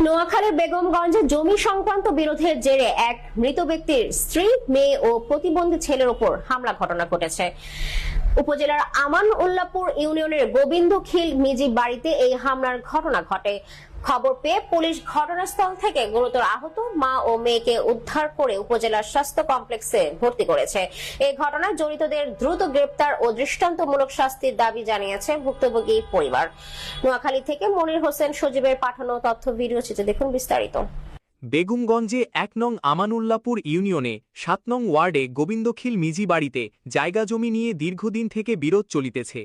নোয়াখালীর বেগমগঞ্জে জমি সংক্রান্ত বিরোধের জেরে এক মৃত ব্যক্তির স্ত্রী, মেয়ে ও প্রতিবন্ধী ছেলের উপর হামলা ঘটনা ঘটেছে। উপজেলার আমান উল্লাপুর ইউনিয়নের গোবিন্দখিল মিজি বাড়িতে এই হামলার ঘটনা ঘটে। খবর পেয়ে পুলিশ ঘটনাস্থল থেকে গুরুতর আহত মা ও মেয়েকে উদ্ধার করে উপজেলার স্বাস্থ্য কমপ্লেক্সে ভর্তি করেছে। এই ঘটনায় জড়িতদের দ্রুত গ্রেপ্তার ও দৃষ্টান্তমূলক শাস্তির দাবি জানিয়েছে ভুক্তভোগী পরিবার। নোয়াখালী থেকে মনির হোসেন সজীবের পাঠানো তথ্য ভিডিও চিত্রে দেখুন বিস্তারিত। বেগমগঞ্জে ১ নং আমানুল্লাপুর ইউনিয়নে ৭ নং ওয়ার্ডে গোবিন্দখিল মিজি বাড়িতে জায়গা জমি নিয়ে দীর্ঘদিন থেকে বিরোধ চলিতেছে।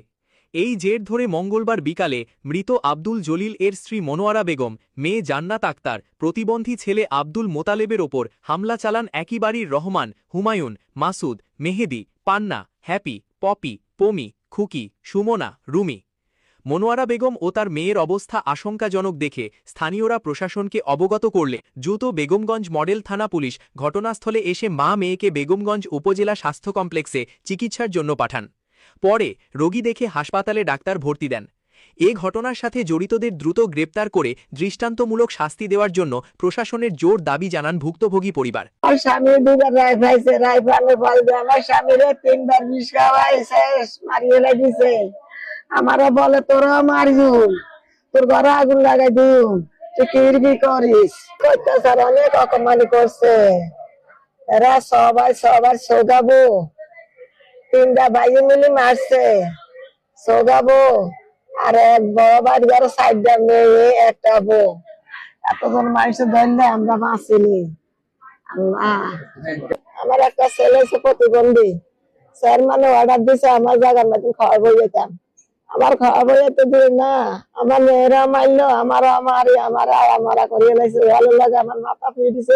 এই জের ধরে মঙ্গলবার বিকালে মৃত আব্দুল জলিল এর স্ত্রী মনোয়ারা বেগম, মেয়ে জান্নাত আক্তার, প্রতিবন্ধী ছেলে আব্দুল মোতালেবের ওপর হামলা চালান একই বাড়ির রহমান, হুমায়ুন, মাসুদ, মেহেদি, পান্না, হ্যাপি, পপি, পমি, খুকি, সুমনা, রুমি। মনোয়ারা বেগম ও তার মেয়ের অবস্থা আশঙ্কাজনক দেখে স্থানীয়রা প্রশাসনকে অবগত করলে দ্রুত বেগমগঞ্জ মডেল থানা পুলিশ ঘটনাস্থলে এসে মা মেয়েকে বেগমগঞ্জ উপজেলা স্বাস্থ্য কমপ্লেক্সে চিকিৎসার জন্য পাঠান। পরে রোগী দেখে হাসপাতালে ডাক্তার ভর্তি দেন। এ ঘটনার সাথে জড়িতদের দ্রুত গ্রেপ্তার করে দৃষ্টান্তমূলক শাস্তি দেওয়ার জন্য প্রশাসনের জোর দাবি জানান ভুক্তভোগী পরিবার। আমার স্বামী দুবার রাইফাইছে, রাইফালে ফল দিয়ে আমার স্বামীরে ৩ বার বিষ খাওয়াইছে, মারিয়ে লাগিয়েছে। আমারে বলে তোরা মারজুন, তোর ঘরে আগুন লাগাই দিন, তুই কি করিস। অত্যাচার অনেক অকমানি করছে। এরা সবাই সোগাবো, 3টা ভাই মিলে মারছে, সোগাবো। আর এক বড় বাড়ি ঘরে 4টা মেয়ে, একটা বউ। এতজন মানুষের ধরলে আমরা বাঁচিনি। আমার একটা ছেলে প্রতিবন্ধী, স্যার মানে অর্ডার দিছে আমার জায়গার মতন খাওয়া বই যেতাম। আমার খাওয়া বই যেতে দিই না, আমার মেয়েরা মারলো, আমারা করিয়ে লাইছে। ভালো লাগে, আমার মাথা পিটিছে,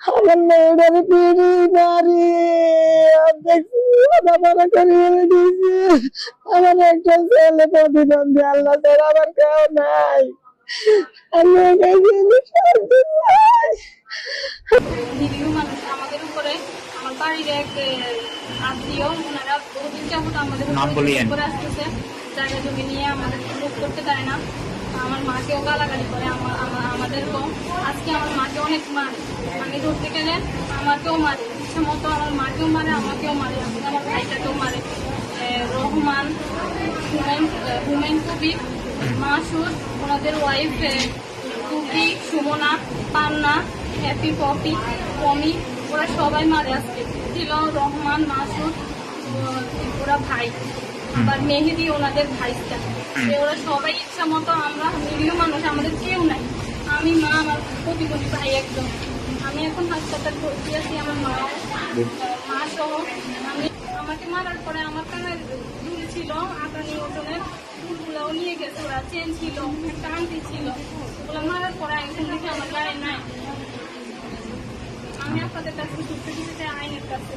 আমার মেয়েদের পিড়ি মারি দেখছি করিয়ে দিয়েছে। আমার একটা ছেলে প্রতিবন্ধী, আল্লাহ স্যার আমার কেউ নাই। আমি নিরীহ মানুষ আমাদের উপরে, আমার বাড়ির এক আত্মীয়, ওনারা বহুদিন যাবত আমাদের উপরে আসতেছে, জায়গা জমি নিয়ে আমাদের লোক করতে দেয় না। আমার মাকেও গালাগালি করে, আমাদেরকেও। আজকে আমার মাকে অনেক মারে, আমি ধরতে গেলে আমাকেও মারে, ইচ্ছা মতো আমার মাকেও মারে, আমাকেও মারে, আমার ভাইটাকেও মারে। রহমান, হুমায়ুন কবির, মাসুদ, ওনাদের ওয়াইফ টুকি, সুমনা, পান্না, হ্যাপি, পপি, পমি, ওরা সবাই মারে আজকে। ছিল রহমান, মাসুদ, ওরা ভাই, আবার মেহেদি ওনাদের ভাইটা। ওরা সবাই ইচ্ছা মতো, আমরা নিরীহ মানুষ, আমাদের কেউ নাই। আমি, মা, আমার প্রতিবন্ধী ভাই একদম। আমি এখন হাসপাতাল ভর্তি আছি, আমার মা সহ। আমাকে মারার পরে আমার কানের দুল ছিল, আটানি ওজনের, ফুলগুলাও নিয়ে গেছে ওরা। চেন ছিল, একটা আংটি ছিল, ওগুলো মারার পরে এখন দেখে আমার গায়ে নাই। আমি আপনাদের কাছে ছুটতে আইনের কাছে।